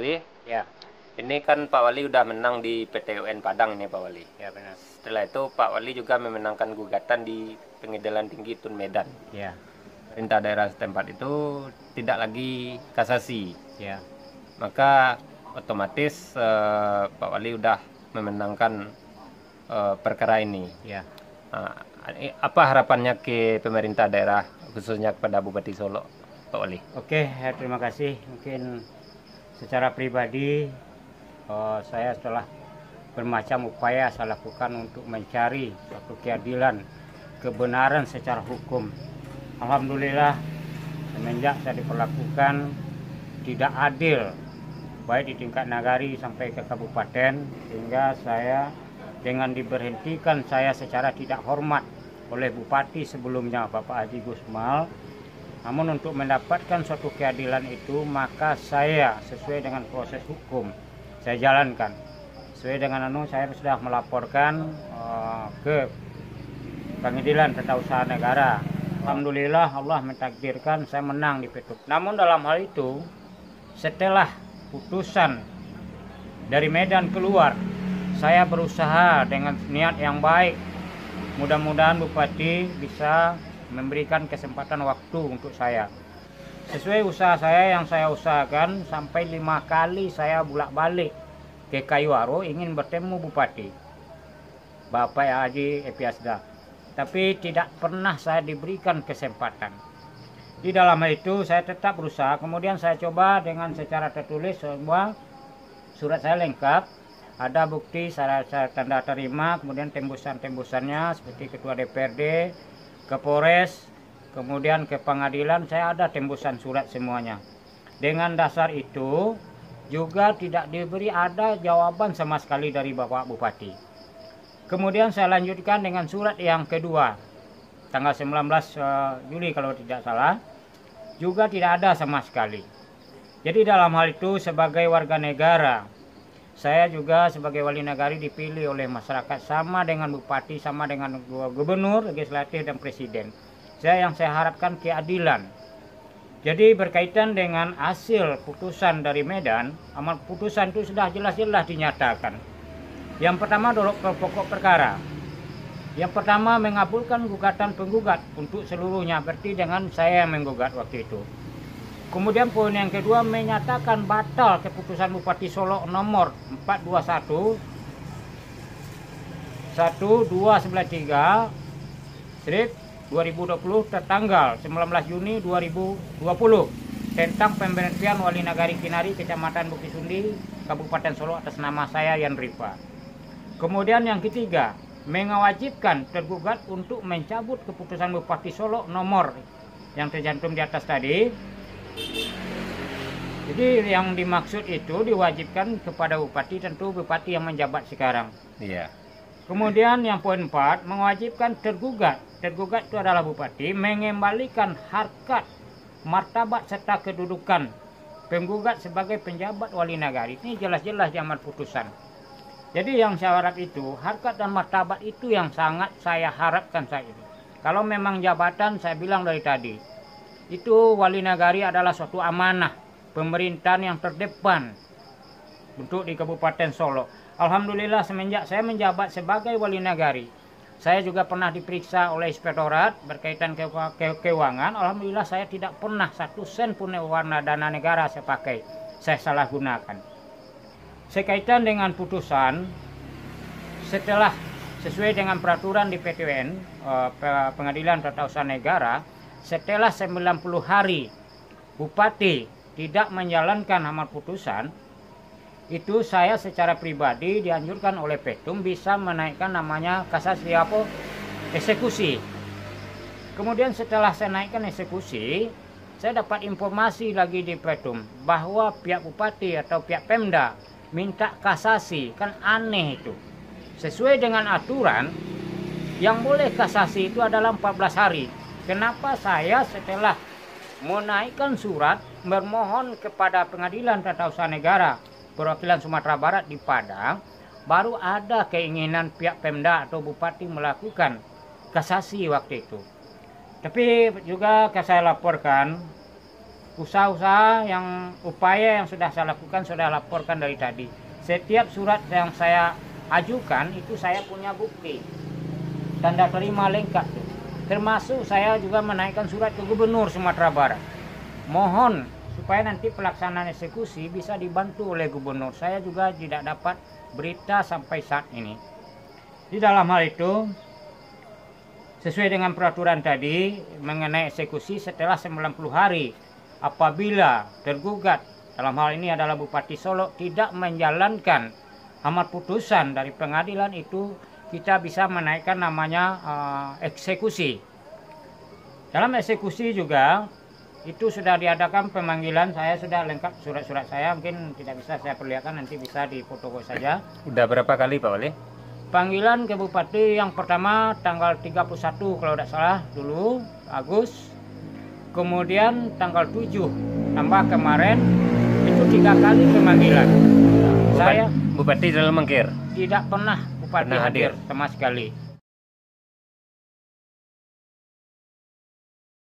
Wali. Ya, Ini kan Pak Wali udah menang di PT UN Padang ini Pak Wali. ya benar. Setelah itu Pak Wali juga memenangkan gugatan di Pengadilan Tinggi Tun Medan. Ya, Perintah daerah setempat itu tidak lagi kasasi. ya. Maka otomatis Pak Wali udah memenangkan perkara ini. Ya. Nah, apa harapannya ke pemerintah daerah khususnya kepada Bupati Solo, Pak Wali? Oke, terima kasih. Mungkin secara pribadi saya telah bermacam upaya saya lakukan untuk mencari suatu keadilan, kebenaran secara hukum. Alhamdulillah, semenjak saya diperlakukan tidak adil, baik di tingkat nagari sampai ke kabupaten, sehingga saya dengan diberhentikan saya secara tidak hormat oleh Bupati sebelumnya, Bapak Haji Gusmal. Namun untuk mendapatkan suatu keadilan itu, maka saya sesuai dengan proses hukum saya jalankan. Sesuai dengan saya sudah melaporkan ke Pengadilan Tata Usaha Negara. Alhamdulillah Allah mentakdirkan saya menang di Petuk. Namun dalam hal itu, setelah putusan dari Medan keluar, saya berusaha dengan niat yang baik. Mudah-mudahan Bupati bisa memberikan kesempatan waktu untuk saya. Sesuai usaha saya yang saya usahakan, sampai 5 kali saya bolak-balik ke Kayuaro ingin bertemu Bupati Bapak Haji Epi Asda, tapi tidak pernah saya diberikan kesempatan. Di dalam hal itu saya tetap berusaha. Kemudian saya coba dengan secara tertulis, semua surat saya lengkap, ada bukti saya tanda terima, kemudian tembusan-tembusannya seperti Ketua DPRD, ke Polres, kemudian ke pengadilan, saya ada tembusan surat semuanya. Dengan dasar itu juga tidak diberi ada jawaban sama sekali dari Bapak Bupati. Kemudian saya lanjutkan dengan surat yang kedua, tanggal 19 Juli kalau tidak salah, juga tidak ada sama sekali. Jadi dalam hal itu sebagai warga negara, saya juga sebagai wali nagari dipilih oleh masyarakat sama dengan Bupati, sama dengan Gubernur, Legislatif, dan Presiden. Yang saya harapkan keadilan. Jadi berkaitan dengan hasil putusan dari Medan, amal putusan itu sudah jelas-jelas dinyatakan. Yang pertama adalah pokok perkara. Yang pertama mengabulkan gugatan penggugat untuk seluruhnya, berarti dengan saya yang menggugat waktu itu. Kemudian poin yang kedua menyatakan batal keputusan Bupati Solo nomor 421 1293 2020 tertanggal 19 Juni 2020 tentang pemberhentian Wali Nagari Kinari, Kecamatan Bukit Sundi, Kabupaten Solo atas nama saya Yan Rifa. Kemudian yang ketiga, mewajibkan tergugat untuk mencabut keputusan Bupati Solo nomor yang tercantum di atas tadi. Jadi yang dimaksud itu diwajibkan kepada Bupati, tentu Bupati yang menjabat sekarang. Iya. Kemudian yang poin 4, mewajibkan tergugat. Tergugat itu adalah Bupati, mengembalikan harkat, martabat serta kedudukan penggugat sebagai penjabat wali nagari. Ini jelas-jelas di amar putusan. Jadi yang saya harap itu, harkat dan martabat itu yang sangat saya harapkan saat ini. Kalau memang jabatan, saya bilang dari tadi, itu wali nagari adalah suatu amanah pemerintahan yang terdepan untuk di Kabupaten Solo. Alhamdulillah semenjak saya menjabat sebagai wali nagari, saya juga pernah diperiksa oleh inspektorat berkaitan keuangan. Alhamdulillah saya tidak pernah 1 sen pun warna dana negara saya pakai, saya salah gunakan. Sekaitan dengan putusan, setelah sesuai dengan peraturan di PTUN, Pengadilan Tata Usaha Negara, setelah 90 hari Bupati tidak menjalankan amar putusan, itu saya secara pribadi dianjurkan oleh Petum bisa menaikkan namanya kasasi eksekusi. Kemudian setelah saya naikkan eksekusi, saya dapat informasi lagi di Petum bahwa pihak Bupati atau pihak Pemda minta kasasi. Kan aneh itu. Sesuai dengan aturan, yang boleh kasasi itu adalah 14 hari. Kenapa saya setelah menaikkan surat bermohon kepada Pengadilan Tata Usaha Negara Perwakilan Sumatera Barat di Padang, baru ada keinginan pihak Pemda atau Bupati melakukan kasasi waktu itu. Tapi juga saya laporkan usaha-usaha yang upaya yang sudah saya lakukan, sudah laporkan dari tadi. Setiap surat yang saya ajukan itu saya punya bukti, tanda terima lengkap tuh. Termasuk saya juga menaikkan surat ke Gubernur Sumatera Barat. Mohon supaya nanti pelaksanaan eksekusi bisa dibantu oleh Gubernur. Saya juga tidak dapat berita sampai saat ini. Di dalam hal itu, sesuai dengan peraturan tadi mengenai eksekusi setelah 90 hari, apabila tergugat, dalam hal ini adalah Bupati Solo, tidak menjalankan amar putusan dari pengadilan itu, kita bisa menaikkan namanya eksekusi. Dalam eksekusi juga itu sudah diadakan pemanggilan, saya sudah lengkap surat-surat saya, mungkin tidak bisa saya perlihatkan, nanti bisa difotokopi saja. Udah berapa kali Pak Wali? Panggilan ke Bupati yang pertama tanggal 31 kalau tidak salah dulu, Agus. Kemudian tanggal 7 tambah kemarin, itu 3 kali pemanggilan. Saya Bupati selalu mengkir? tidak pernah Bupati hadir sama sekali.